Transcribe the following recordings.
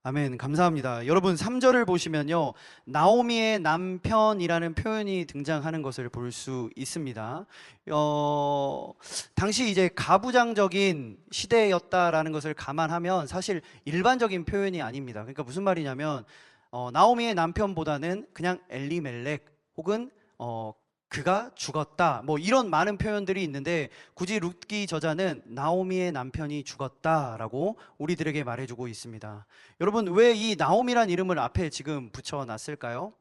아멘. 감사합니다. 여러분 3절을 보시면요. 나오미의 남편이라는 표현이 등장하는 것을 볼 수 있습니다. 당시 이제 가부장적인 시대였다라는 것을 감안하면 사실 일반적인 표현이 아닙니다. 그러니까 무슨 말이냐면 나오미의 남편보다는 그냥 엘리멜렉 혹은 그가 죽었다 뭐 이런 많은 표현들이 있는데 굳이 룻기 저자는 나오미의 남편이 죽었다라고 우리들에게 말해주고 있습니다. 여러분 왜 이 나오미란 이름을 앞에 지금 붙여놨을까요?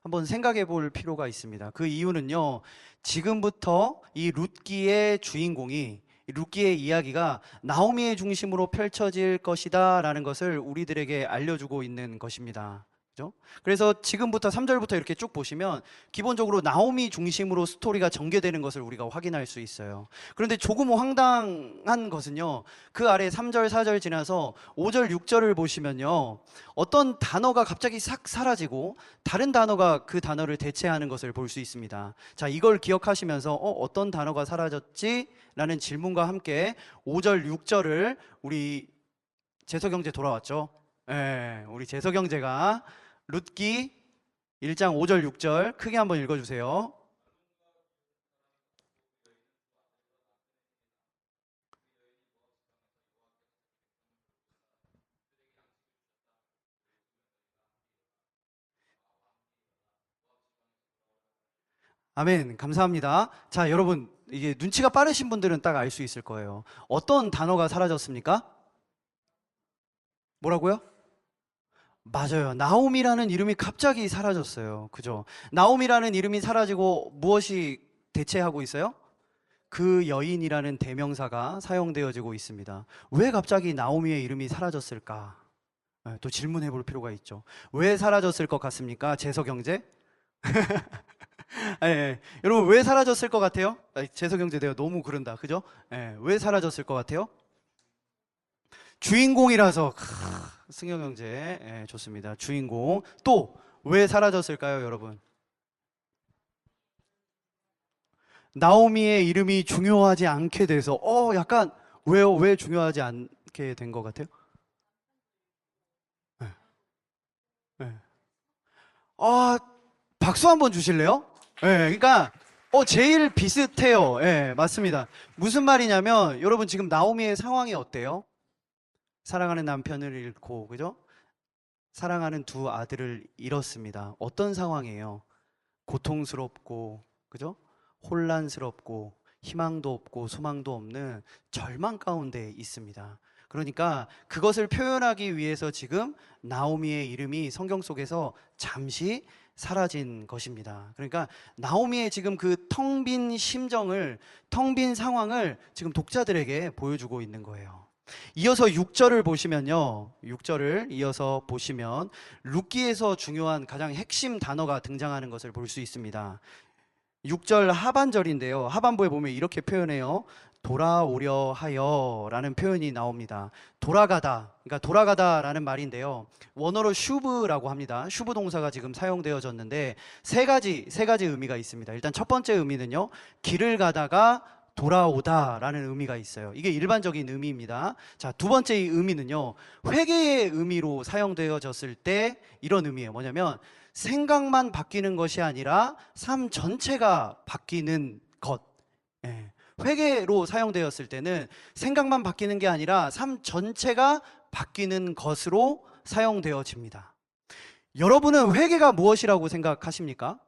한번 생각해 볼 필요가 있습니다. 그 이유는요, 지금부터 이 룻기의 주인공이 룻기의 이야기가 나오미의 중심으로 펼쳐질 것이다 라는 것을 우리들에게 알려주고 있는 것입니다. 그죠? 그래서 지금부터 3절부터 이렇게 쭉 보시면 기본적으로 나오미 중심으로 스토리가 전개되는 것을 우리가 확인할 수 있어요. 그런데 조금 황당한 것은요, 그 아래 3절, 4절 지나서 5절, 6절을 보시면요, 어떤 단어가 갑자기 싹 사라지고 다른 단어가 그 단어를 대체하는 것을 볼 수 있습니다. 자, 이걸 기억하시면서 어떤 단어가 사라졌지? 라는 질문과 함께 5절, 6절을 우리 재석형제 돌아왔죠? 예, 우리 재석형제가 룻기 1장 5절 6절 크게 한번 읽어주세요. 아멘. 감사합니다. 자, 여러분 이게 눈치가 빠르신 분들은 딱 알 수 있을 거예요. 어떤 단어가 사라졌습니까? 뭐라고요? 맞아요. 나옴이라는 이름이 갑자기 사라졌어요. 그죠? 나옴이라는 이름이 사라지고 무엇이 대체하고 있어요? 그 여인이라는 대명사가 사용되어지고 있습니다. 왜 갑자기 나오미의 이름이 사라졌을까? 또 질문해 볼 필요가 있죠. 왜 사라졌을 것 같습니까? 재석형제? 예, 예. 여러분 왜 사라졌을 것 같아요? 재석형제 내가 너무 그런다. 그죠? 예, 왜 사라졌을 것 같아요? 주인공이라서. 승영형제. 예, 좋습니다. 주인공. 또 왜 사라졌을까요, 여러분? 나오미의 이름이 중요하지 않게 돼서 약간 왜요? 왜 중요하지 않게 된 것 같아요? 네, 네. 아, 박수 한번 주실래요? 네, 그러니까 제일 비슷해요. 네, 맞습니다. 무슨 말이냐면 여러분 지금 나오미의 상황이 어때요? 사랑하는 남편을 잃고, 그죠? 사랑하는 두 아들을 잃었습니다. 어떤 상황이에요? 고통스럽고, 그죠? 혼란스럽고, 희망도 없고, 소망도 없는 절망 가운데 있습니다. 그러니까 그것을 표현하기 위해서 지금 나오미의 이름이 성경 속에서 잠시 사라진 것입니다. 그러니까 나오미의 지금 그 텅 빈 심정을, 텅 빈 상황을 지금 독자들에게 보여주고 있는 거예요. 이어서 6절을 보시면요. 6절을 이어서 보시면 룻기에서 중요한 가장 핵심 단어가 등장하는 것을 볼 수 있습니다. 6절 하반절인데요. 하반부에 보면 이렇게 표현해요. 돌아오려 하여 라는 표현이 나옵니다. 돌아가다, 그러니까 돌아가다 라는 말인데요. 원어로 슈브라고 합니다. 슈브 동사가 지금 사용되어졌는데 세 가지 의미가 있습니다. 일단 첫 번째 의미는요. 길을 가다가 돌아오다 라는 의미가 있어요. 이게 일반적인 의미입니다. 자, 두 번째 의미는요. 회개의 의미로 사용되어졌을 때 이런 의미예요. 뭐냐면 생각만 바뀌는 것이 아니라 삶 전체가 바뀌는 것. 예. 회개로 사용되었을 때는 생각만 바뀌는 게 아니라 삶 전체가 바뀌는 것으로 사용되어집니다. 여러분은 회개가 무엇이라고 생각하십니까?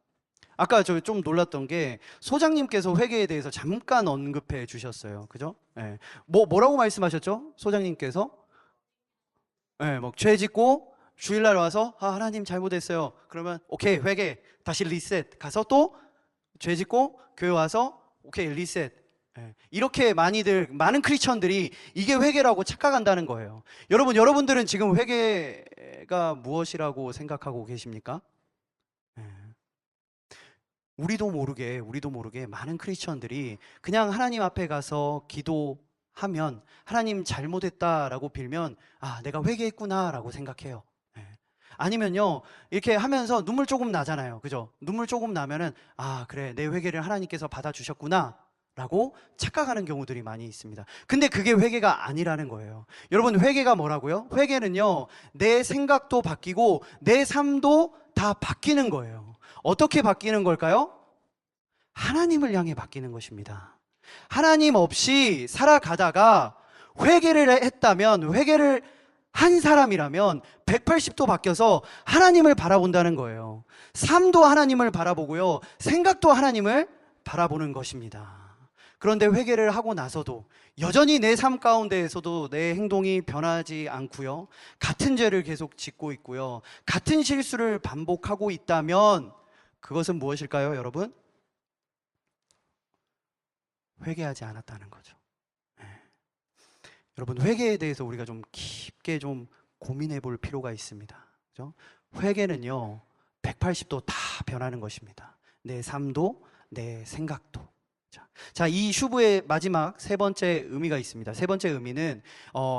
아까 저 좀 놀랐던 게 소장님께서 회개에 대해서 잠깐 언급해 주셨어요. 그죠? 예. 뭐라고 말씀하셨죠? 소장님께서? 예, 뭐 죄 짓고 주일날 와서 하나님 잘못했어요. 그러면 오케이 회개 다시 리셋 가서 또 죄 짓고 교회 와서 오케이 리셋. 예, 이렇게 많은 크리스천들이 이게 회개라고 착각한다는 거예요. 여러분들은 지금 회개가 무엇이라고 생각하고 계십니까? 예. 우리도 모르게 많은 크리스천들이 그냥 하나님 앞에 가서 기도하면 하나님 잘못했다라고 빌면 내가 회개했구나라고 생각해요. 예. 아니면요 이렇게 하면서 눈물 조금 나잖아요. 그죠? 눈물 조금 나면은 그래 내 회개를 하나님께서 받아주셨구나. 라고 착각하는 경우들이 많이 있습니다. 근데 그게 회개가 아니라는 거예요. 여러분, 회개가 뭐라고요? 회개는요, 내 생각도 바뀌고 내 삶도 다 바뀌는 거예요. 어떻게 바뀌는 걸까요? 하나님을 향해 바뀌는 것입니다. 하나님 없이 살아가다가 회개를 했다면, 회개를 한 사람이라면 180도 바뀌어서 하나님을 바라본다는 거예요. 삶도 하나님을 바라보고요, 생각도 하나님을 바라보는 것입니다. 그런데 회개를 하고 나서도 여전히 내 삶 가운데에서도 내 행동이 변하지 않고요, 같은 죄를 계속 짓고 있고요, 같은 실수를 반복하고 있다면 그것은 무엇일까요, 여러분? 회개하지 않았다는 거죠. 네. 여러분, 회개에 대해서 우리가 좀 깊게 좀 고민해 볼 필요가 있습니다. 그죠? 회개는요, 180도 다 변하는 것입니다. 내 삶도, 내 생각도. 자, 이 슈브의 마지막 세 번째 의미가 있습니다. 세 번째 의미는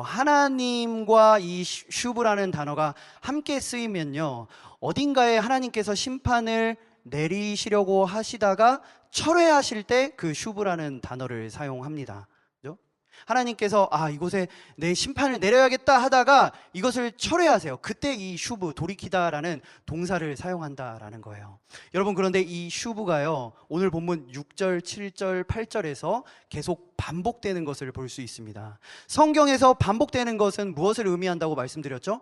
하나님과 이 슈브라는 단어가 함께 쓰이면요, 어딘가에 하나님께서 심판을 내리시려고 하시다가 철회하실 때 그 슈브라는 단어를 사용합니다. 그죠? 하나님께서 이곳에 내 심판을 내려야겠다 하다가 이것을 철회하세요. 그때 이 슈브, 돌이키다라는 동사를 사용한다라는 거예요. 여러분, 그런데 이 슈브가요, 오늘 본문 6절, 7절, 8절에서 계속 반복되는 것을 볼 수 있습니다. 성경에서 반복되는 것은 무엇을 의미한다고 말씀드렸죠?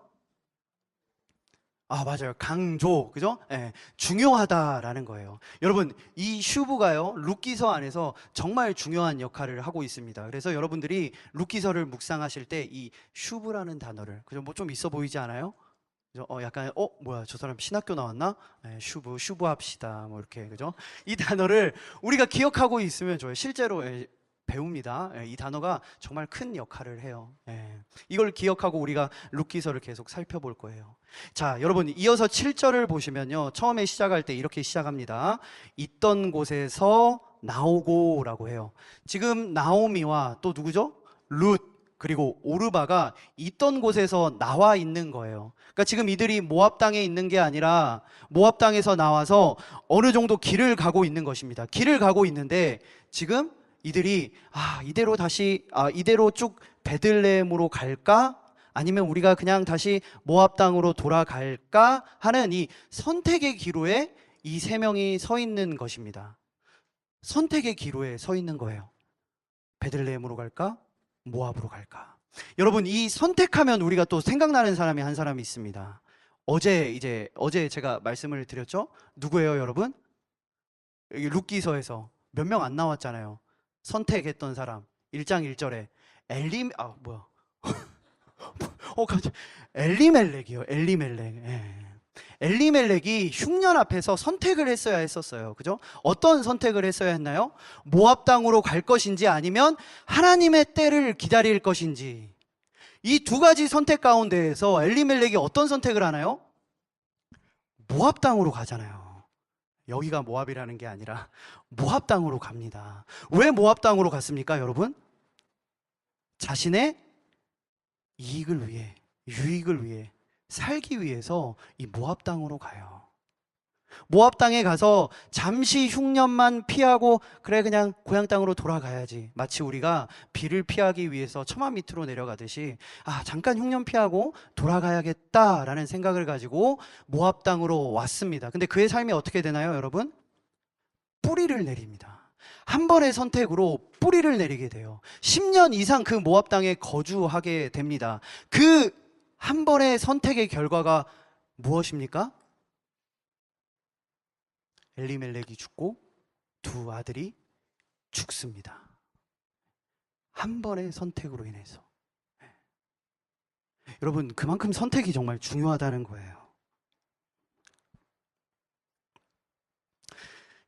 맞아요. 강조, 그죠? 예, 중요하다라는 거예요. 여러분, 이 슈브가요, 룻기서 안에서 정말 중요한 역할을 하고 있습니다. 그래서 여러분들이 룻기서를 묵상하실 때 이 슈브라는 단어를, 그죠? 뭐 좀 있어 보이지 않아요? 그죠? 약간, 뭐야, 저 사람 신학교 나왔나? 예, 슈브 합시다. 뭐 이렇게, 그죠? 이 단어를 우리가 기억하고 있으면 좋아요. 실제로 배웁니다. 이 단어가 정말 큰 역할을 해요. 이걸 기억하고 우리가 룻기서를 계속 살펴볼 거예요. 자, 여러분, 이어서 7절을 보시면요, 처음에 시작할 때 이렇게 시작합니다. 있던 곳에서 나오고 라고 해요. 지금 나오미와 또 누구죠? 룻, 그리고 오르바가 있던 곳에서 나와 있는 거예요. 그러니까 지금 이들이 모압 땅에 있는 게 아니라 모압 땅에서 나와서 어느 정도 길을 가고 있는 것입니다. 길을 가고 있는데 지금 이들이 이대로 쭉 베들레헴으로 갈까? 아니면 우리가 그냥 다시 모압 땅으로 돌아갈까? 하는 이 선택의 기로에 이 세 명이 서 있는 것입니다. 선택의 기로에 서 있는 거예요. 베들레헴으로 갈까? 모압으로 갈까? 여러분, 이 선택하면 우리가 또 생각나는 사람이 한 사람이 있습니다. 어제 제가 말씀을 드렸죠? 누구예요, 여러분? 여기 룻기서에서 몇 명 안 나왔잖아요. 선택했던 사람 1장 1절에 엘리멜렉이요. 엘리멜렉. 엘리멜렉이 흉년 앞에서 선택을 했어야 했었어요. 그죠? 어떤 선택을 했어야 했나요? 모압 땅으로 갈 것인지 아니면 하나님의 때를 기다릴 것인지. 이 두 가지 선택 가운데에서 엘리멜렉이 어떤 선택을 하나요? 모압 땅으로 가잖아요. 여기가 모압이라는 게 아니라 모압 땅으로 갑니다. 왜 모압 땅으로 갔습니까, 여러분? 자신의 이익을 위해, 유익을 위해, 살기 위해서 이 모압 땅으로 가요. 모압 땅에 가서 잠시 흉년만 피하고 그냥 고향 땅으로 돌아가야지. 마치 우리가 비를 피하기 위해서 처마 밑으로 내려가듯이 잠깐 흉년 피하고 돌아가야겠다라는 생각을 가지고 모압 땅으로 왔습니다. 근데 그의 삶이 어떻게 되나요, 여러분? 뿌리를 내립니다. 한 번의 선택으로 뿌리를 내리게 돼요. 10년 이상 그 모압 땅에 거주하게 됩니다. 그 한 번의 선택의 결과가 무엇입니까? 엘리멜렉이 죽고 두 아들이 죽습니다. 한 번의 선택으로 인해서. 여러분, 그만큼 선택이 정말 중요하다는 거예요.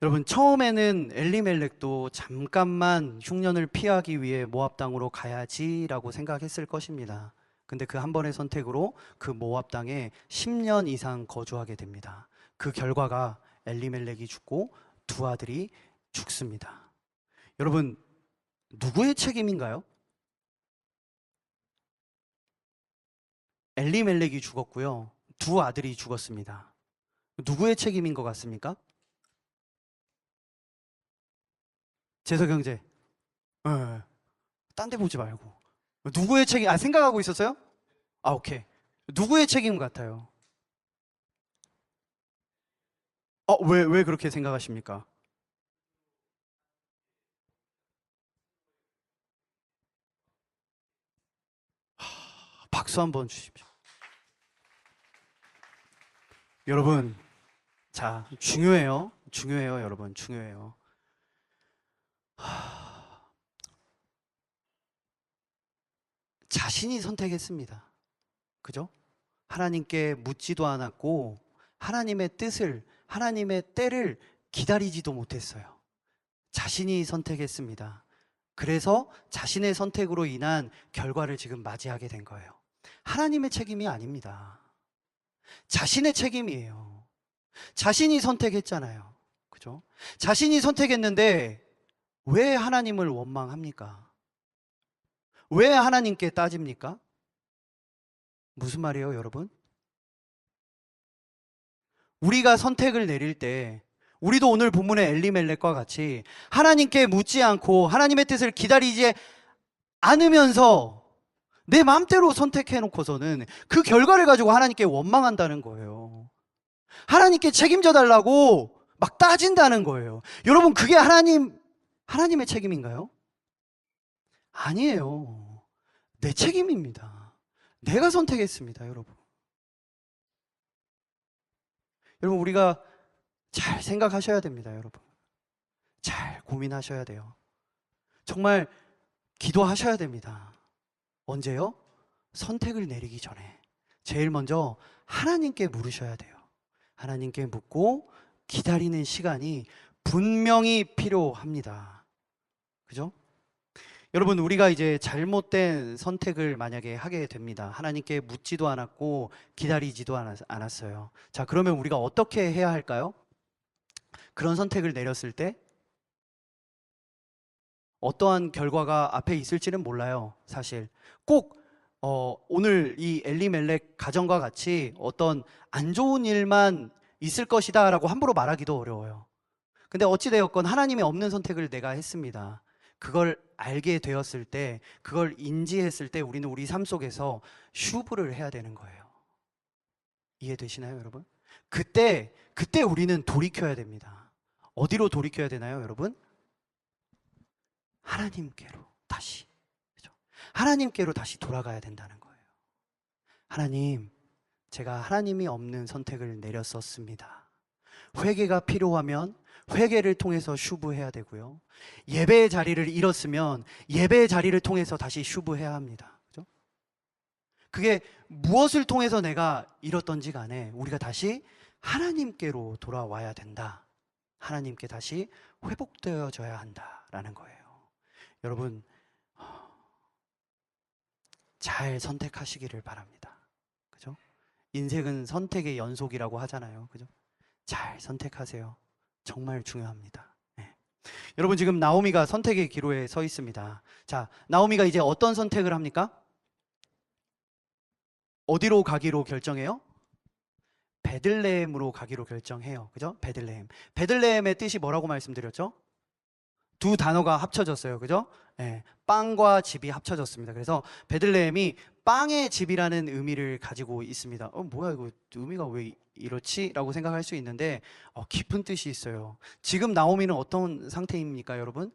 여러분, 처음에는 엘리멜렉도 잠깐만 흉년을 피하기 위해 모압 땅으로 가야지라고 생각했을 것입니다. 근데 그 한 번의 선택으로 그 모압 땅에 10년 이상 거주하게 됩니다. 그 결과가 엘리멜렉이 죽고 두 아들이 죽습니다. 여러분, 누구의 책임인가요? 엘리멜렉이 죽었고요, 두 아들이 죽었습니다. 누구의 책임인 것 같습니까? 재석형제, 예. 딴 데 보지 말고. 누구의 책임, 생각하고 있었어요? 오케이. 누구의 책임 같아요? 왜 그렇게 생각하십니까? 박수 한번 주십시오. 여러분, 자, 중요해요. 중요해요, 여러분. 중요해요. 자신이 선택했습니다. 그죠? 하나님께 묻지도 않았고, 하나님의 뜻을, 하나님의 때를 기다리지도 못했어요. 자신이 선택했습니다. 그래서 자신의 선택으로 인한 결과를 지금 맞이하게 된 거예요. 하나님의 책임이 아닙니다. 자신의 책임이에요. 자신이 선택했잖아요. 그죠? 자신이 선택했는데 왜 하나님을 원망합니까? 왜 하나님께 따집니까? 무슨 말이에요, 여러분? 우리가 선택을 내릴 때 우리도 오늘 본문의 엘리멜렉과 같이 하나님께 묻지 않고 하나님의 뜻을 기다리지 않으면서 내 마음대로 선택해 놓고서는 그 결과를 가지고 하나님께 원망한다는 거예요. 하나님께 책임져 달라고 막 따진다는 거예요. 여러분, 그게 하나님의 책임인가요? 아니에요. 내 책임입니다. 내가 선택했습니다, 여러분. 여러분, 우리가 잘 생각하셔야 됩니다, 여러분. 잘 고민하셔야 돼요. 정말 기도하셔야 됩니다. 언제요? 선택을 내리기 전에. 제일 먼저 하나님께 물으셔야 돼요. 하나님께 묻고 기다리는 시간이 분명히 필요합니다. 그죠? 여러분, 우리가 이제 잘못된 선택을 만약에 하게 됩니다. 하나님께 묻지도 않았고 기다리지도 않았어요. 자, 그러면 우리가 어떻게 해야 할까요? 그런 선택을 내렸을 때 어떠한 결과가 앞에 있을지는 몰라요. 사실 꼭 오늘 이 엘리멜렉 가정과 같이 어떤 안 좋은 일만 있을 것이다 라고 함부로 말하기도 어려워요. 근데 어찌되었건 하나님이 없는 선택을 내가 했습니다. 그걸 알게 되었을 때, 그걸 인지했을 때 우리는 우리 삶 속에서 슈브를 해야 되는 거예요. 이해되시나요, 여러분? 그때 우리는 돌이켜야 됩니다. 어디로 돌이켜야 되나요, 여러분? 하나님께로 다시. 그죠? 하나님께로 다시 돌아가야 된다는 거예요. 하나님, 제가 하나님이 없는 선택을 내렸었습니다. 회개가 필요하면 회개를 통해서 슈브해야 되고요. 예배의 자리를 잃었으면 예배의 자리를 통해서 다시 슈브해야 합니다. 그죠? 그게 무엇을 통해서 내가 잃었던지 간에 우리가 다시 하나님께로 돌아와야 된다. 하나님께 다시 회복되어져야 한다라는 거예요. 여러분, 잘 선택하시기를 바랍니다. 그죠? 인생은 선택의 연속이라고 하잖아요. 그죠? 잘 선택하세요. 정말 중요합니다. 네. 여러분, 지금 나오미가 선택의 기로에 서 있습니다. 자, 나오미가 이제 어떤 선택을 합니까? 어디로 가기로 결정해요? 베들레헴으로 가기로 결정해요. 그죠? 베들레헴. 베들레헴의 뜻이 뭐라고 말씀드렸죠? 두 단어가 합쳐졌어요. 그죠? 네, 빵과 집이 합쳐졌습니다. 그래서 베들레헴이 빵의 집이라는 의미를 가지고 있습니다. 뭐야 이거 의미가 왜 이렇지? 라고 생각할 수 있는데 깊은 뜻이 있어요. 지금 나오미는 어떤 상태입니까, 여러분?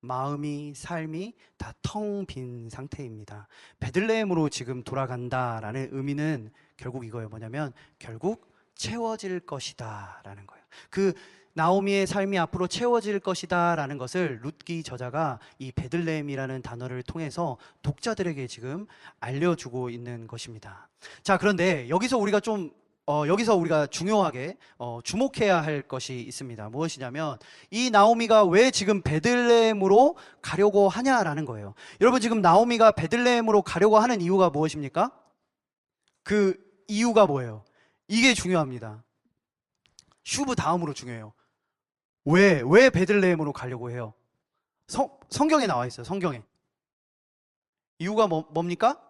마음이, 삶이 다 텅 빈 상태입니다. 베들레헴으로 지금 돌아간다라는 의미는 결국 이거예요. 뭐냐면 결국 채워질 것이다 라는 거예요. 그 나오미의 삶이 앞으로 채워질 것이다 라는 것을 룻기 저자가 이 베들레헴이라는 단어를 통해서 독자들에게 지금 알려주고 있는 것입니다. 자, 그런데 여기서 우리가 중요하게 주목해야 할 것이 있습니다. 무엇이냐면 이 나오미가 왜 지금 베들레헴으로 가려고 하냐라는 거예요. 여러분, 지금 나오미가 베들레헴으로 가려고 하는 이유가 무엇입니까? 그 이유가 뭐예요? 이게 중요합니다. 슈브 다음으로 중요해요. 왜 베들레헴으로 가려고 해요? 성경에 나와 있어요. 성경에. 이유가 뭡니까?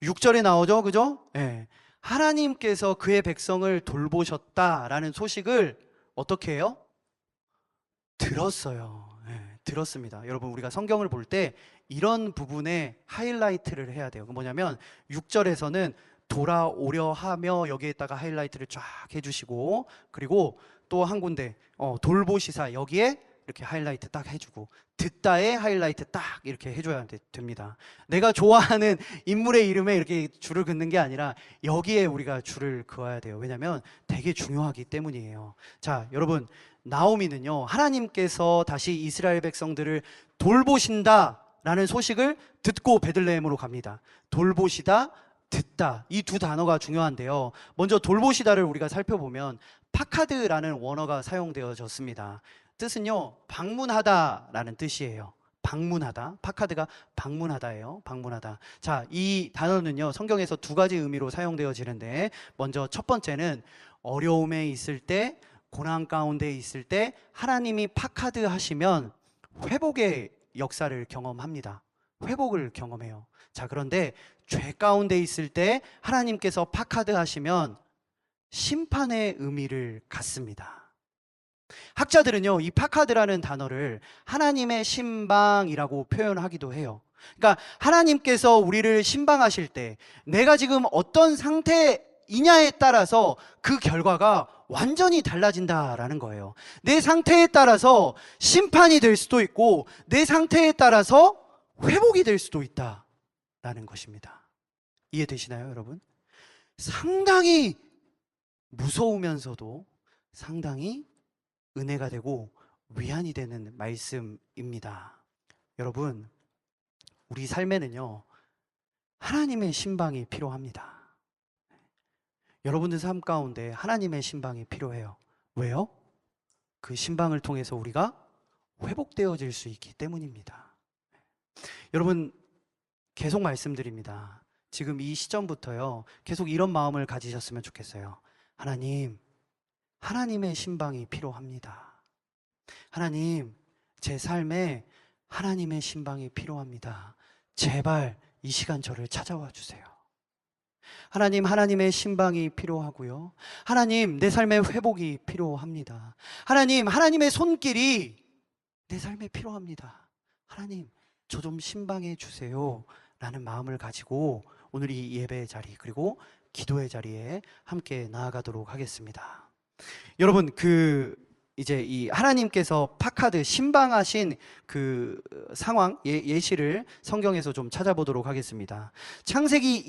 육 절에 나오죠. 그죠? 네. 하나님께서 그의 백성을 돌보셨다라는 소식을 어떻게 해요? 들었어요. 들었습니다. 여러분, 우리가 성경을 볼 때 이런 부분에 하이라이트를 해야 돼요. 뭐냐면 6절에서는 돌아오려 하며 여기에다가 하이라이트를 쫙 해주시고, 그리고 또 한 군데 돌보시사 여기에 이렇게 하이라이트 딱 해주고, 듣다에 하이라이트 딱 이렇게 해줘야 됩니다. 내가 좋아하는 인물의 이름에 이렇게 줄을 긋는 게 아니라 여기에 우리가 줄을 그어야 돼요. 왜냐하면 되게 중요하기 때문이에요. 자, 여러분, 나오미는요, 하나님께서 다시 이스라엘 백성들을 돌보신다라는 소식을 듣고 베들레헴으로 갑니다. 돌보시다, 듣다, 이 두 단어가 중요한데요. 먼저 돌보시다를 우리가 살펴보면 파카드라는 원어가 사용되어졌습니다. 뜻은요, 방문하다라는 뜻이에요. 방문하다. 파카드가 방문하다예요. 방문하다. 자, 이 단어는요, 성경에서 두 가지 의미로 사용되어지는데, 먼저 첫 번째는 어려움에 있을 때, 고난 가운데 있을 때 하나님이 파카드 하시면 회복의 역사를 경험합니다. 회복을 경험해요. 자, 그런데 죄 가운데 있을 때 하나님께서 파카드 하시면 심판의 의미를 갖습니다. 학자들은요, 이 파카드라는 단어를 하나님의 신방이라고 표현하기도 해요. 그러니까 하나님께서 우리를 신방하실 때 내가 지금 어떤 상태이냐에 따라서 그 결과가 완전히 달라진다라는 거예요. 내 상태에 따라서 심판이 될 수도 있고 내 상태에 따라서 회복이 될 수도 있다라는 것입니다. 이해되시나요, 여러분? 상당히 무서우면서도 상당히 은혜가 되고 위안이 되는 말씀입니다. 여러분, 우리 삶에는요, 하나님의 신방이 필요합니다. 여러분들 삶 가운데 하나님의 신방이 필요해요. 왜요? 그 신방을 통해서 우리가 회복되어질 수 있기 때문입니다. 여러분, 계속 말씀드립니다. 지금 이 시점부터요, 계속 이런 마음을 가지셨으면 좋겠어요. 하나님, 하나님의 신방이 필요합니다. 하나님, 제 삶에 하나님의 신방이 필요합니다. 제발 이 시간 저를 찾아와 주세요. 하나님, 하나님의 신방이 필요하고요. 하나님, 내 삶의 회복이 필요합니다. 하나님, 하나님의 손길이 내 삶에 필요합니다. 하나님, 저 좀 신방해 주세요 라는 마음을 가지고 오늘 이 예배의 자리, 그리고 기도의 자리에 함께 나아가도록 하겠습니다. 여러분, 이제 이 하나님께서 파카드 신방하신 그 상황, 예시를 성경에서 좀 찾아보도록 하겠습니다. 창세기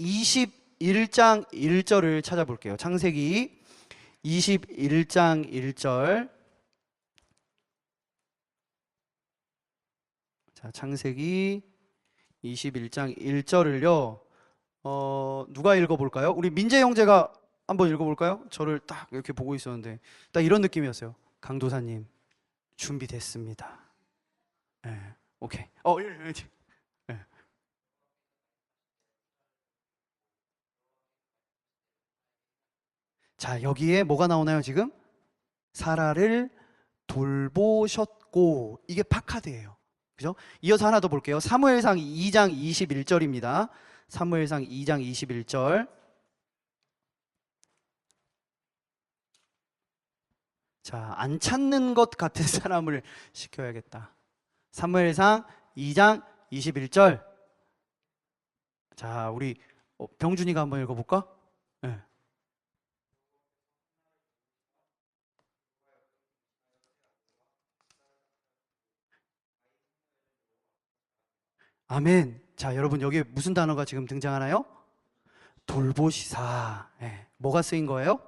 21장 1절을 찾아볼게요. 창세기 21장 1절. 자, 창세기 21장 1절을요, 누가 읽어볼까요? 우리 민재 형제가 한번 읽어볼까요? 저를 딱 이렇게 보고 있었는데 딱 이런 느낌이었어요. 강도사님, 준비됐습니다. 네, 오케이. 네. 자, 여기에 뭐가 나오나요, 지금? 사라를 돌보셨고, 이게 파카드예요. 그죠? 이어서 하나 더 볼게요. 사무엘상 2장 21절입니다. 사무엘상 2장 21절. 자, 안 찾는 것 같은 사람을 시켜야겠다. 사무엘상 2장 21절. 자, 우리 병준이가 한번 읽어볼까? 네. 아멘. 자, 여러분, 여기에 무슨 단어가 지금 등장하나요? 돌보시사. 네. 뭐가 쓰인 거예요?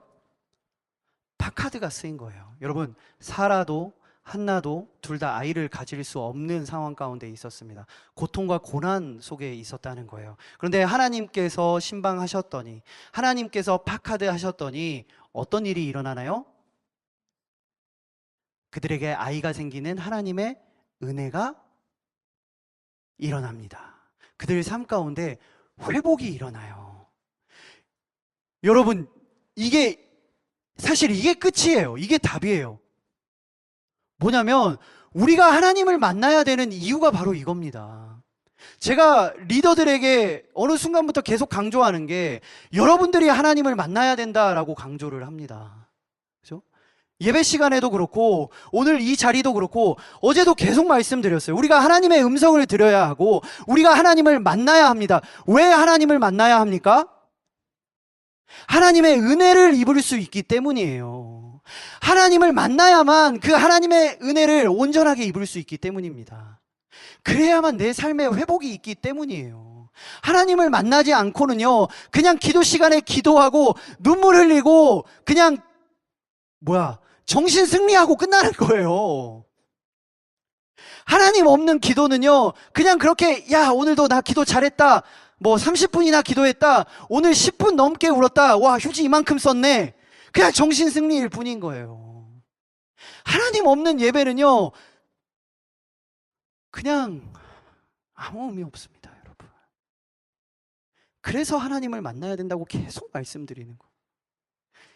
파카드가 쓰인 거예요. 여러분, 사라도 한나도 둘 다 아이를 가질 수 없는 상황 가운데 있었습니다. 고통과 고난 속에 있었다는 거예요. 그런데 하나님께서 신방하셨더니, 하나님께서 파카드 하셨더니 어떤 일이 일어나나요? 그들에게 아이가 생기는 하나님의 은혜가 일어납니다. 그들 삶 가운데 회복이 일어나요. 여러분, 사실 이게 끝이에요. 이게 답이에요. 뭐냐면 우리가 하나님을 만나야 되는 이유가 바로 이겁니다. 제가 리더들에게 어느 순간부터 계속 강조하는 게, 여러분들이 하나님을 만나야 된다라고 강조를 합니다. 그죠? 예배 시간에도 그렇고 오늘 이 자리도 그렇고 어제도 계속 말씀드렸어요. 우리가 하나님의 음성을 들어야 하고 우리가 하나님을 만나야 합니다. 왜 하나님을 만나야 합니까? 하나님의 은혜를 입을 수 있기 때문이에요. 하나님을 만나야만 그 하나님의 은혜를 온전하게 입을 수 있기 때문입니다. 그래야만 내 삶에 회복이 있기 때문이에요. 하나님을 만나지 않고는요, 그냥 기도 시간에 기도하고 눈물 흘리고 그냥 정신 승리하고 끝나는 거예요. 하나님 없는 기도는요, 그냥 그렇게, 야, 오늘도 나 기도 잘했다. 30분이나 기도했다. 오늘 10분 넘게 울었다. 와, 휴지 이만큼 썼네. 그냥 정신 승리일 뿐인 거예요. 하나님 없는 예배는요, 그냥 아무 의미 없습니다, 여러분. 그래서 하나님을 만나야 된다고 계속 말씀드리는 거예요.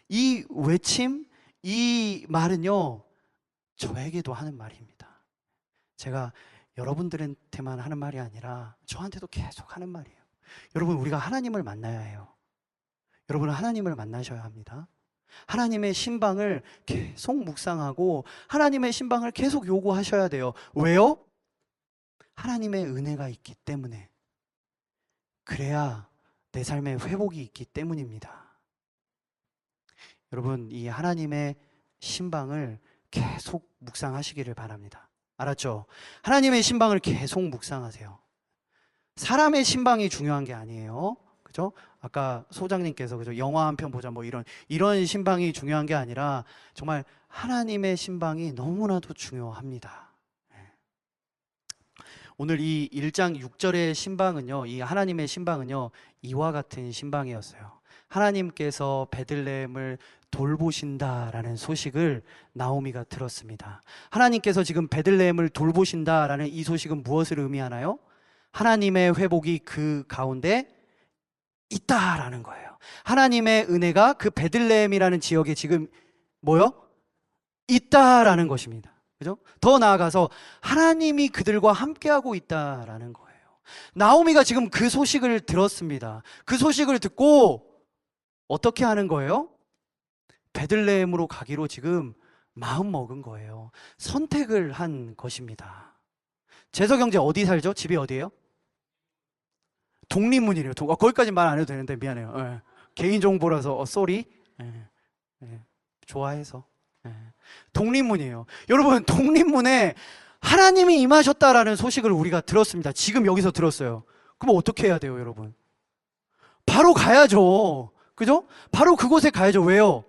이 외침, 이 말은요, 저에게도 하는 말입니다. 제가 여러분들한테만 하는 말이 아니라 저한테도 계속 하는 말이에요. 여러분, 우리가 하나님을 만나야 해요. 여러분은 하나님을 만나셔야 합니다. 하나님의 신방을 계속 묵상하고 하나님의 신방을 계속 요구하셔야 돼요. 왜요? 하나님의 은혜가 있기 때문에. 그래야 내 삶에 회복이 있기 때문입니다. 여러분, 이 하나님의 신방을 계속 묵상하시기를 바랍니다. 알았죠? 하나님의 신방을 계속 묵상하세요. 사람의 신방이 중요한 게 아니에요. 그죠? 아까 소장님께서 그죠? 영화 한 편 보자 이런 신방이 중요한 게 아니라 정말 하나님의 신방이 너무나도 중요합니다. 오늘 이 1장 6절의 신방은요, 이 하나님의 신방은요, 이와 같은 신방이었어요. 하나님께서 베들레헴을 돌보신다라는 소식을 나오미가 들었습니다. 하나님께서 지금 베들레헴을 돌보신다라는 이 소식은 무엇을 의미하나요? 하나님의 회복이 그 가운데 있다라는 거예요. 하나님의 은혜가 그 베들레헴이라는 지역에 지금 있다라는 것입니다. 그죠? 더 나아가서 하나님이 그들과 함께하고 있다라는 거예요. 나오미가 지금 그 소식을 들었습니다. 그 소식을 듣고 어떻게 하는 거예요? 베들레헴으로 가기로 지금 마음 먹은 거예요. 선택을 한 것입니다. 재석형제 어디 살죠? 집이 어디예요? 독립문이래요. 거기까지 말 안 해도 되는데 미안해요. 예. 개인정보라서 쏘리. 좋아해서. 독립문이에요. 여러분, 독립문에 하나님이 임하셨다라는 소식을 우리가 들었습니다. 지금 여기서 들었어요. 그럼 어떻게 해야 돼요, 여러분? 바로 가야죠. 그죠? 바로 그곳에 가야죠. 왜요?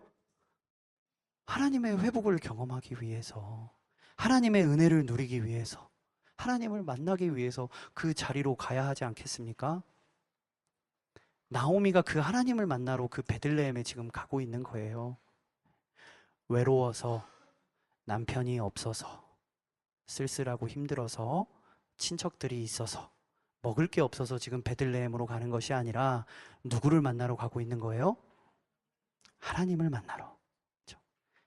하나님의 회복을 경험하기 위해서, 하나님의 은혜를 누리기 위해서, 하나님을 만나기 위해서 그 자리로 가야 하지 않겠습니까? 나오미가 그 하나님을 만나러 그 베들레헴에 지금 가고 있는 거예요. 외로워서, 남편이 없어서, 쓸쓸하고 힘들어서, 친척들이 있어서, 먹을 게 없어서 지금 베들레헴으로 가는 것이 아니라 누구를 만나러 가고 있는 거예요? 하나님을 만나러.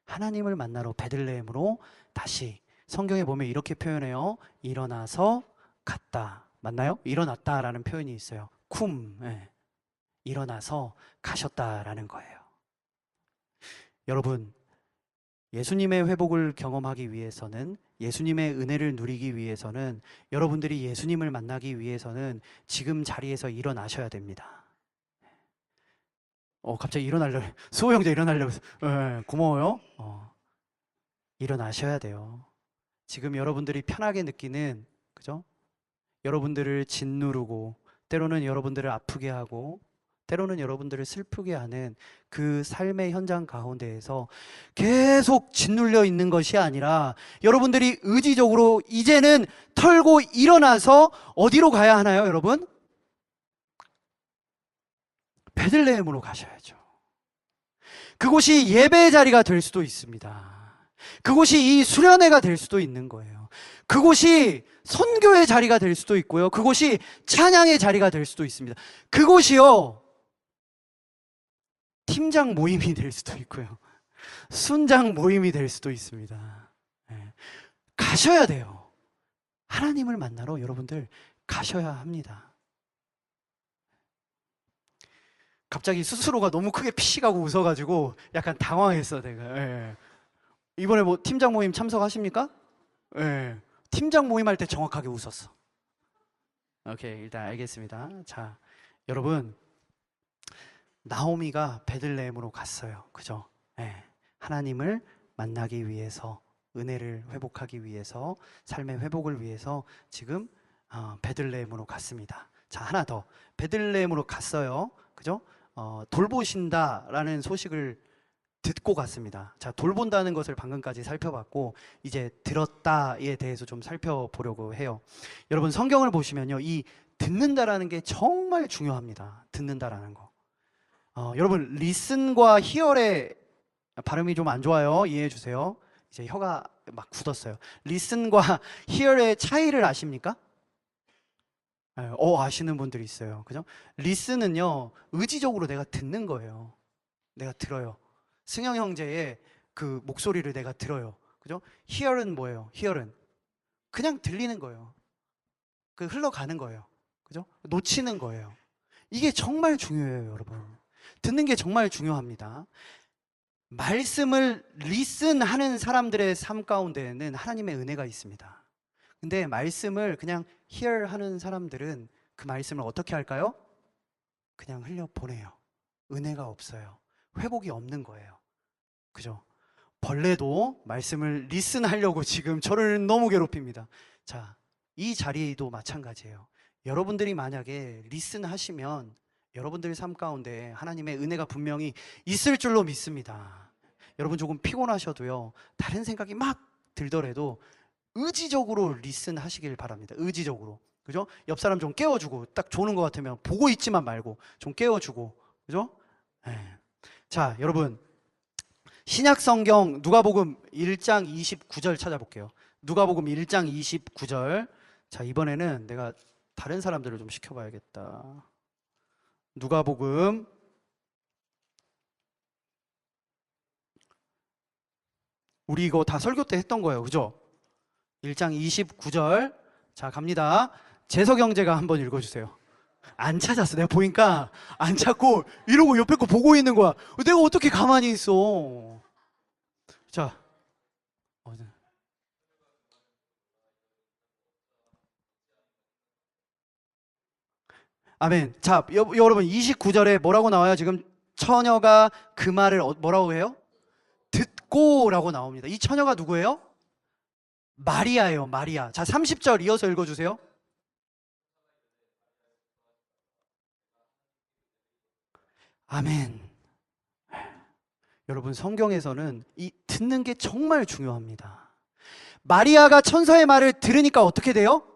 하나님을 만나러 베들레헴으로 다시, 성경에 보면 이렇게 표현해요. 일어나서 갔다. 맞나요? 일어났다라는 표현이 있어요. 쿰. 일어나서 가셨다라는 거예요. 여러분, 예수님의 회복을 경험하기 위해서는, 예수님의 은혜를 누리기 위해서는, 여러분들이 예수님을 만나기 위해서는 지금 자리에서 일어나셔야 됩니다. 갑자기 일어나려고, 수호 형제 일어나려고. 고마워요. 일어나셔야 돼요. 지금 여러분들이 편하게 느끼는, 그죠? 여러분들을 짓누르고, 때로는 여러분들을 아프게 하고, 때로는 여러분들을 슬프게 하는 그 삶의 현장 가운데에서 계속 짓눌려 있는 것이 아니라 여러분들이 의지적으로 이제는 털고 일어나서 어디로 가야 하나요, 여러분? 베들레헴으로 가셔야죠. 그곳이 예배의 자리가 될 수도 있습니다. 그곳이 이 수련회가 될 수도 있는 거예요. 그곳이 선교의 자리가 될 수도 있고요. 그곳이 찬양의 자리가 될 수도 있습니다. 그곳이요, 팀장 모임이 될 수도 있고요. 순장 모임이 될 수도 있습니다. 가셔야 돼요. 하나님을 만나러 여러분들 가셔야 합니다. 갑자기 스스로가 너무 크게 피식하고 웃어가지고 약간 당황했어, 내가. 이번에 뭐 팀장 모임 참석하십니까? 네. 팀장 모임 할 때 정확하게 웃었어. 오케이, 일단 알겠습니다. 자, 여러분, 나오미가 베들레헴으로 갔어요. 그죠? 네. 하나님을 만나기 위해서, 은혜를 회복하기 위해서, 삶의 회복을 위해서 지금 베들레헴으로 갔습니다. 자, 하나 더. 베들레헴으로 갔어요. 그죠? 돌보신다라는 소식을 듣고 갔습니다. 자, 돌본다는 것을 방금까지 살펴봤고, 이제 들었다에 대해서 좀 살펴보려고 해요. 여러분, 성경을 보시면요, 이 듣는다라는 게 정말 중요합니다. 듣는다라는 거. 여러분, listen과 hear의 발음이 좀 안 좋아요. 이해해 주세요. 이제 혀가 막 굳었어요. listen과 hear의 차이를 아십니까? 아시는 분들이 있어요. 그죠? listen은요, 의지적으로 내가 듣는 거예요. 내가 들어요. 승영 형제의 그 목소리를 내가 들어요. 그죠? hear은 뭐예요? hear은 그냥 들리는 거예요. 그 흘러가는 거예요. 그죠? 놓치는 거예요. 이게 정말 중요해요, 여러분. 듣는 게 정말 중요합니다. 말씀을 listen 하는 사람들의 삶 가운데에는 하나님의 은혜가 있습니다. 근데 말씀을 그냥 hear 하는 사람들은 그 말씀을 어떻게 할까요? 그냥 흘려보내요. 은혜가 없어요. 회복이 없는 거예요. 그죠? 벌레도 말씀을 listen 하려고 지금 저를 너무 괴롭힙니다. 자, 이 자리도 마찬가지예요. 여러분들이 만약에 listen 하시면 여러분들의 삶 가운데 하나님의 은혜가 분명히 있을 줄로 믿습니다. 여러분 조금 피곤하셔도요, 다른 생각이 막 들더라도 의지적으로 listen 하시길 바랍니다. 의지적으로. 그죠? 옆 사람 좀 깨워주고, 딱 조는 것 같으면 보고 있지만 말고 좀 깨워주고. 그죠? 네. 자, 여러분, 신약 성경 누가복음 1장 29절 찾아볼게요. 누가복음 1장 29절. 자, 이번에는 내가 다른 사람들을 좀 시켜봐야겠다. 누가복음 우리 이거 다 설교 때 했던 거예요. 그죠? 1장 29절. 자, 갑니다. 재석형제가 한번 읽어주세요. 안 찾았어. 내가 보니까 안 찾고 이러고 옆에 거 보고 있는 거야. 내가 어떻게 가만히 있어. 자, 아멘. 자, 여러분 29절에 뭐라고 나와요? 지금 처녀가 그 말을 뭐라고 해요? 듣고 라고 나옵니다. 이 처녀가 누구예요? 마리아예요. 마리아. 자, 30절 이어서 읽어주세요. 아멘. 여러분, 성경에서는 이 듣는 게 정말 중요합니다. 마리아가 천사의 말을 들으니까 어떻게 돼요?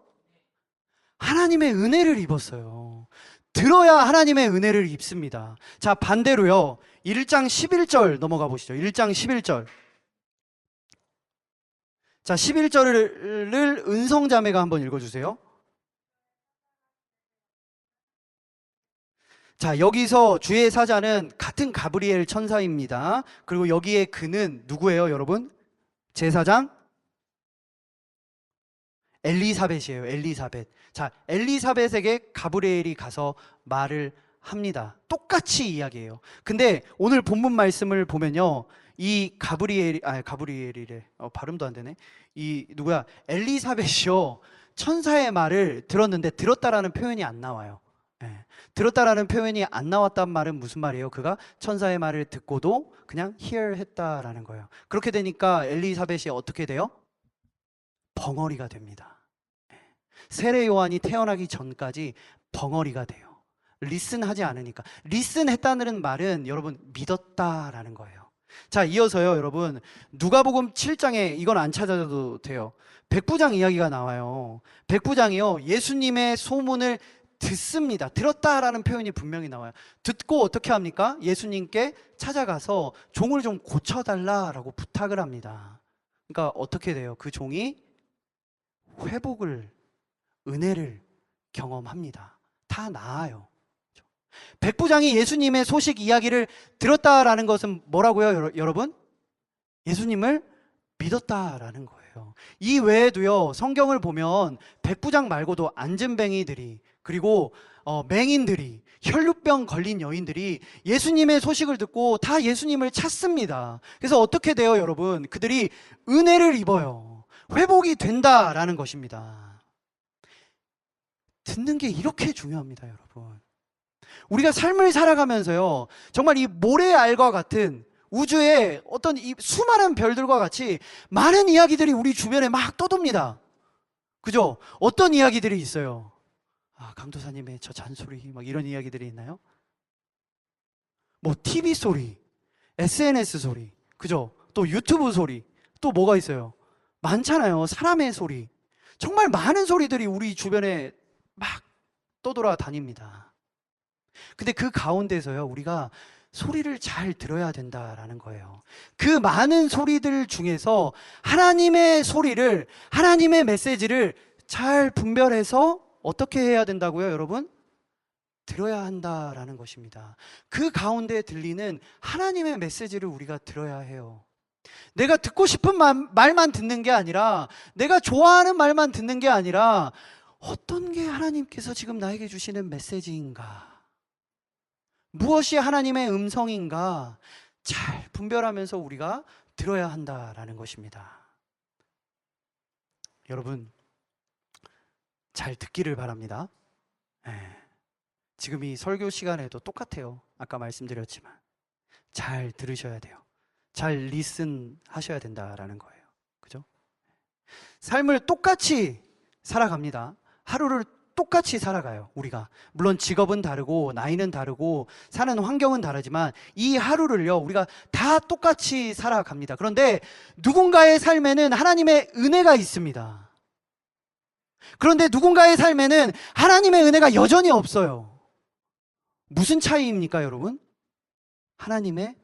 하나님의 은혜를 입었어요. 들어야 하나님의 은혜를 입습니다. 자, 반대로요, 1장 11절 넘어가 보시죠. 1장 11절. 자, 11절을 은성자매가 한번 읽어주세요. 자, 여기서 주의 사자는 같은 가브리엘 천사입니다. 그리고 여기에 그는 누구예요, 여러분? 제사장 엘리사벳이에요. 엘리사벳. 자, 엘리사벳에게 가브리엘이 가서 말을 합니다. 똑같이 이야기해요. 근데 오늘 본문 말씀을 보면요, 이 가브리엘이래. 발음도 안 되네. 이 누구야? 엘리사벳이요, 천사의 말을 들었는데 들었다라는 표현이 안 나와요. 네. 들었다라는 표현이 안 나왔단 말은 무슨 말이에요? 그가 천사의 말을 듣고도 그냥 hear 했다라는 거예요. 그렇게 되니까 엘리사벳이 어떻게 돼요? 벙어리가 됩니다. 세례 요한이 태어나기 전까지 벙어리가 돼요. 리슨 하지 않으니까. 리슨 했다는 말은 여러분 믿었다라는 거예요. 자, 이어서요, 여러분 누가복음 7장에 이건 안 찾아도 돼요. 백부장 이야기가 나와요. 백부장이요, 예수님의 소문을 듣습니다. 들었다라는 표현이 분명히 나와요. 듣고 어떻게 합니까? 예수님께 찾아가서 종을 좀 고쳐달라라고 부탁을 합니다. 그러니까 어떻게 돼요? 그 종이 회복을, 은혜를 경험합니다. 다 나아요. 백부장이 예수님의 소식 이야기를 들었다라는 것은 뭐라고요, 여러분? 예수님을 믿었다라는 거예요. 이 외에도요, 성경을 보면 백부장 말고도 안진뱅이들이, 그리고 맹인들이, 혈루병 걸린 여인들이 예수님의 소식을 듣고 다 예수님을 찾습니다. 그래서 어떻게 돼요, 여러분? 그들이 은혜를 입어요. 회복이 된다라는 것입니다. 듣는 게 이렇게 중요합니다, 여러분. 우리가 삶을 살아가면서요, 정말 이 모래알과 같은 우주의 어떤 이 수많은 별들과 같이 많은 이야기들이 우리 주변에 막 떠돕니다. 그죠? 어떤 이야기들이 있어요? 아, 강도사님의 저 잔소리, 막 이런 이야기들이 있나요? 뭐, TV 소리, SNS 소리, 그죠? 또 유튜브 소리, 또 뭐가 있어요? 많잖아요. 사람의 소리. 정말 많은 소리들이 우리 주변에 막 떠돌아다닙니다. 근데 그 가운데서요, 우리가 소리를 잘 들어야 된다라는 거예요. 그 많은 소리들 중에서 하나님의 소리를, 하나님의 메시지를 잘 분별해서 어떻게 해야 된다고요, 여러분? 들어야 한다라는 것입니다. 그 가운데 들리는 하나님의 메시지를 우리가 들어야 해요. 내가 듣고 싶은 말만 듣는 게 아니라, 내가 좋아하는 말만 듣는 게 아니라, 어떤 게 하나님께서 지금 나에게 주시는 메시지인가? 무엇이 하나님의 음성인가? 잘 분별하면서 우리가 들어야 한다라는 것입니다. 여러분, 잘 듣기를 바랍니다. 지금 이 설교 시간에도 똑같아요. 아까 말씀드렸지만 잘 들으셔야 돼요. 잘 리슨 하셔야 된다라는 거예요. 그죠? 삶을 똑같이 살아갑니다. 하루를 똑같이 살아가요, 우리가. 물론 직업은 다르고 나이는 다르고 사는 환경은 다르지만 이 하루를요, 우리가 다 똑같이 살아갑니다. 그런데 누군가의 삶에는 하나님의 은혜가 있습니다. 그런데 누군가의 삶에는 하나님의 은혜가 여전히 없어요. 무슨 차이입니까, 여러분? 하나님의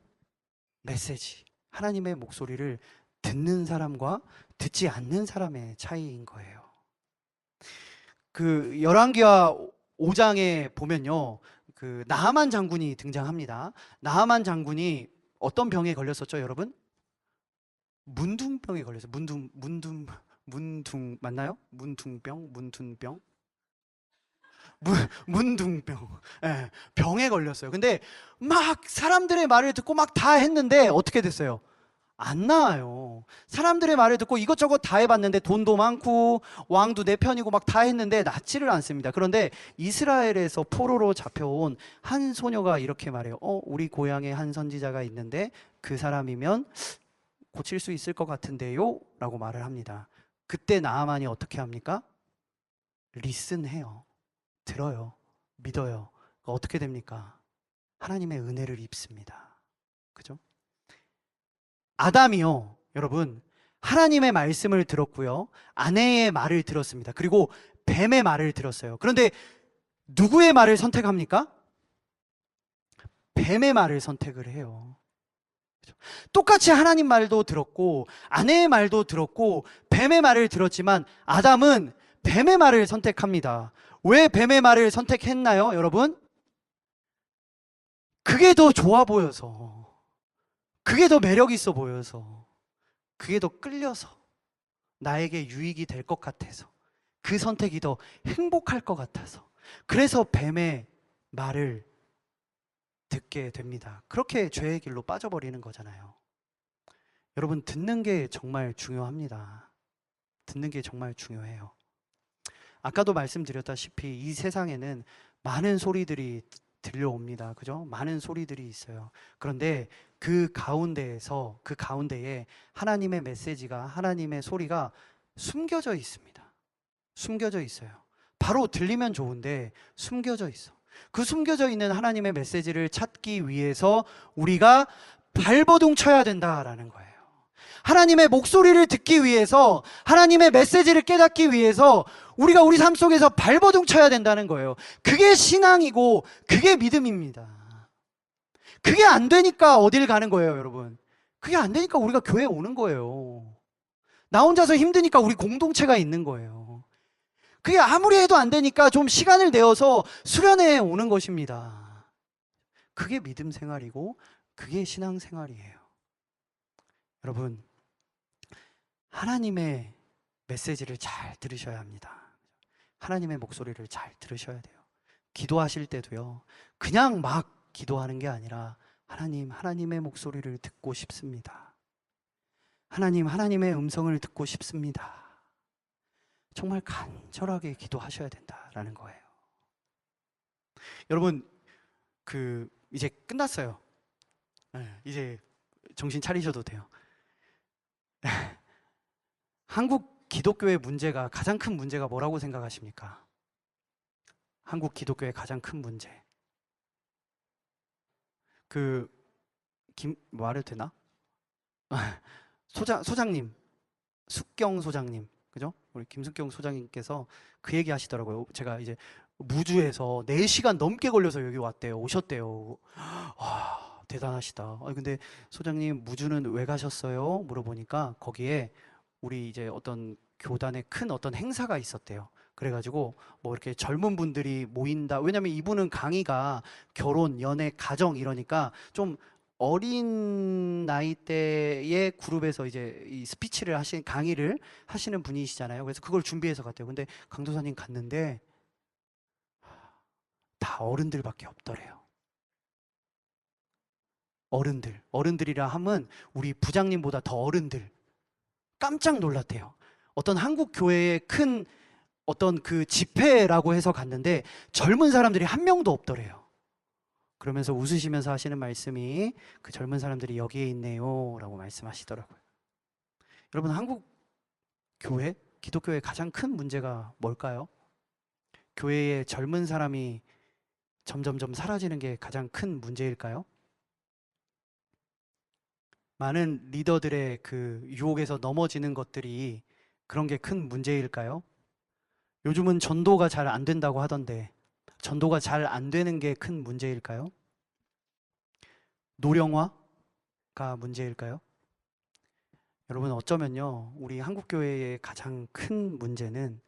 메시지, 하나님의 목소리를 듣는 사람과 듣지 않는 사람의 차이인 거예요. 그 열왕기하 5장에 보면요, 그 나하만 장군이 등장합니다. 나하만 장군이 어떤 병에 걸렸었죠, 여러분? 문둥병에 걸렸어요. 문둥 맞나요? 문둥병. 문둥병. 예, 병에 걸렸어요. 근데 막 사람들의 말을 듣고 막 다 했는데 어떻게 됐어요? 안 나아요. 사람들의 말을 듣고 이것저것 다 해봤는데 돈도 많고 왕도 내 편이고 막 다 했는데 낫지를 않습니다. 그런데 이스라엘에서 포로로 잡혀온 한 소녀가 이렇게 말해요. 우리 고향에 한 선지자가 있는데 그 사람이면 고칠 수 있을 것 같은데요? 라고 말을 합니다. 그때 나아만이 어떻게 합니까? 리슨해요. 들어요. 믿어요. 어떻게 됩니까? 하나님의 은혜를 입습니다. 그죠? 아담이요, 여러분, 하나님의 말씀을 들었고요, 아내의 말을 들었습니다. 그리고 뱀의 말을 들었어요. 그런데 누구의 말을 선택합니까? 뱀의 말을 선택을 해요. 똑같이 하나님 말도 들었고 아내의 말도 들었고 뱀의 말을 들었지만 아담은 뱀의 말을 선택합니다. 왜 뱀의 말을 선택했나요, 여러분? 그게 더 좋아 보여서, 그게 더 매력 있어 보여서, 그게 더 끌려서, 나에게 유익이 될 것 같아서, 그 선택이 더 행복할 것 같아서, 그래서 뱀의 말을 듣게 됩니다. 그렇게 죄의 길로 빠져버리는 거잖아요. 여러분, 듣는 게 정말 중요합니다. 듣는 게 정말 중요해요. 아까도 말씀드렸다시피 이 세상에는 많은 소리들이 들려옵니다. 그죠? 많은 소리들이 있어요. 그런데 그 가운데에서, 그 가운데에 하나님의 메시지가, 하나님의 소리가 숨겨져 있습니다. 숨겨져 있어요. 바로 들리면 좋은데 숨겨져 있어. 그 숨겨져 있는 하나님의 메시지를 찾기 위해서 우리가 발버둥 쳐야 된다라는 거예요. 하나님의 목소리를 듣기 위해서, 하나님의 메시지를 깨닫기 위해서 우리가 우리 삶 속에서 발버둥 쳐야 된다는 거예요. 그게 신앙이고 그게 믿음입니다. 그게 안 되니까 어딜 가는 거예요, 여러분? 그게 안 되니까 우리가 교회에 오는 거예요. 나 혼자서 힘드니까 우리 공동체가 있는 거예요. 그게 아무리 해도 안 되니까 좀 시간을 내어서 수련회에 오는 것입니다. 그게 믿음 생활이고 그게 신앙 생활이에요. 여러분, 하나님의 메시지를 잘 들으셔야 합니다. 하나님의 목소리를 잘 들으셔야 돼요. 기도하실 때도요, 그냥 막 기도하는 게 아니라 하나님, 하나님의 목소리를 듣고 싶습니다. 하나님, 하나님의 음성을 듣고 싶습니다. 정말 간절하게 기도하셔야 된다라는 거예요. 여러분, 이제 끝났어요. 이제 정신 차리셔도 돼요. 한국 기독교의 문제가, 가장 큰 문제가 뭐라고 생각하십니까? 한국 기독교의 가장 큰 문제. 말해도 되나? 소장님, 숙경 소장님, 그죠? 우리 김숙경 소장님께서 그 얘기 하시더라고요. 제가 이제 무주에서 4시간 넘게 걸려서 여기 왔대요. 오셨대요. 와, 대단하시다. 근데 소장님, 무주는 왜 가셨어요? 물어보니까 거기에 우리 이제 어떤 교단의 큰 어떤 행사가 있었대요. 그래가지고 뭐 이렇게 젊은 분들이 모인다. 왜냐면 이분은 강의가 결혼, 연애, 가정 이러니까 좀 어린 나이대의 그룹에서 이제 이 스피치를 강의를 하시는 분이시잖아요. 그래서 그걸 준비해서 갔대요. 근데 강도사님 갔는데 다 어른들밖에 없더래요. 어른들이라 함은 우리 부장님보다 더 어른들. 깜짝 놀랐대요. 어떤 한국 교회의 큰 어떤 그 집회라고 해서 갔는데 젊은 사람들이 한 명도 없더래요. 그러면서 웃으시면서 하시는 말씀이, 그 젊은 사람들이 여기에 있네요 라고 말씀하시더라고요. 여러분, 한국 교회, 기독교의 가장 큰 문제가 뭘까요? 교회에 젊은 사람이 점점점 사라지는 게 가장 큰 문제일까요? 많은 리더들의 그 유혹에서 넘어지는 것들이 그런 게 큰 문제일까요? 요즘은 전도가 잘 안 된다고 하던데 전도가 잘 안 되는 게 큰 문제일까요? 노령화가 문제일까요? 여러분, 어쩌면요, 우리 한국교회의 가장 큰 문제는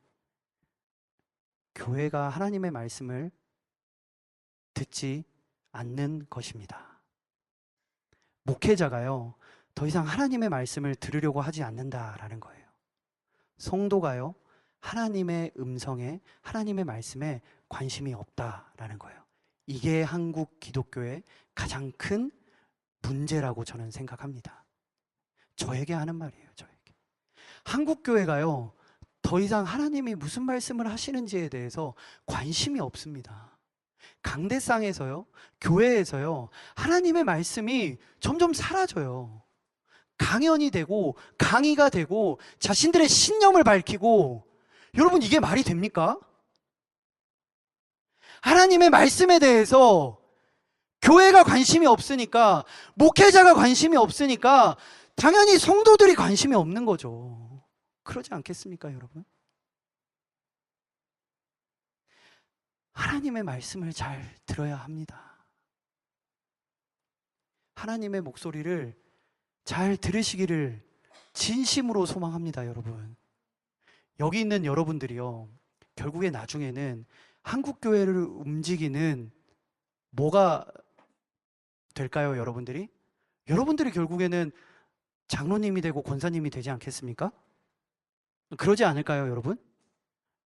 교회가 하나님의 말씀을 듣지 않는 것입니다. 목회자가요, 더 이상 하나님의 말씀을 들으려고 하지 않는다라는 거예요. 성도가요, 하나님의 음성에, 하나님의 말씀에 관심이 없다라는 거예요. 이게 한국 기독교의 가장 큰 문제라고 저는 생각합니다. 저에게 하는 말이에요. 저에게. 한국 교회가요, 더 이상 하나님이 무슨 말씀을 하시는지에 대해서 관심이 없습니다. 강대상에서요, 교회에서요, 하나님의 말씀이 점점 사라져요. 강연이 되고 강의가 되고 자신들의 신념을 밝히고, 여러분, 이게 말이 됩니까? 하나님의 말씀에 대해서 교회가 관심이 없으니까, 목회자가 관심이 없으니까 당연히 성도들이 관심이 없는 거죠. 그러지 않겠습니까, 여러분? 하나님의 말씀을 잘 들어야 합니다. 하나님의 목소리를 잘 들으시기를 진심으로 소망합니다, 여러분. 여기 있는 여러분들이요, 결국에 나중에는 한국교회를 움직이는 뭐가 될까요, 여러분들이? 여러분들이 결국에는 장로님이 되고 권사님이 되지 않겠습니까? 그러지 않을까요, 여러분?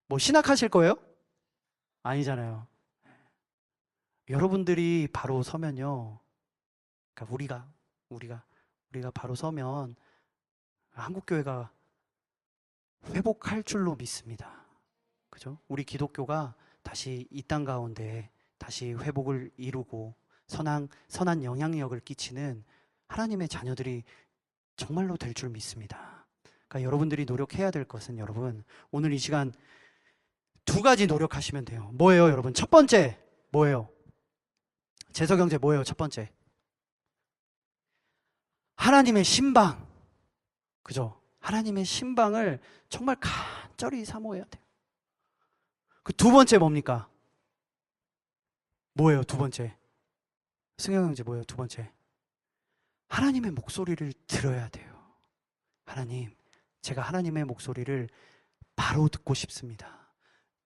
뭐 신학하실 거예요? 아니잖아요. 여러분들이 바로 서면요, 그러니까 우리가 바로 서면 한국교회가 회복할 줄로 믿습니다. 그죠? 우리 기독교가 다시 이 땅 가운데 다시 회복을 이루고 선한 영향력을 끼치는 하나님의 자녀들이 정말로 될 줄 믿습니다. 그러니까 여러분들이 노력해야 될 것은, 여러분, 오늘 이 시간 2가지 노력하시면 돼요. 뭐예요, 여러분? 첫 번째 뭐예요? 재석형제 뭐예요? 첫 번째, 하나님의 신방. 그죠? 하나님의 신방을 정말 간절히 사모해야 돼요. 그 두 번째 뭡니까? 뭐예요, 두 번째? 승영 형제 뭐예요, 두 번째? 하나님의 목소리를 들어야 돼요. 하나님, 제가 하나님의 목소리를 바로 듣고 싶습니다.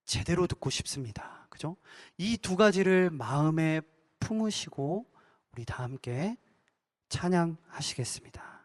제대로 듣고 싶습니다. 그죠? 이 2가지를 마음에 품으시고 우리 다 함께 찬양하시겠습니다.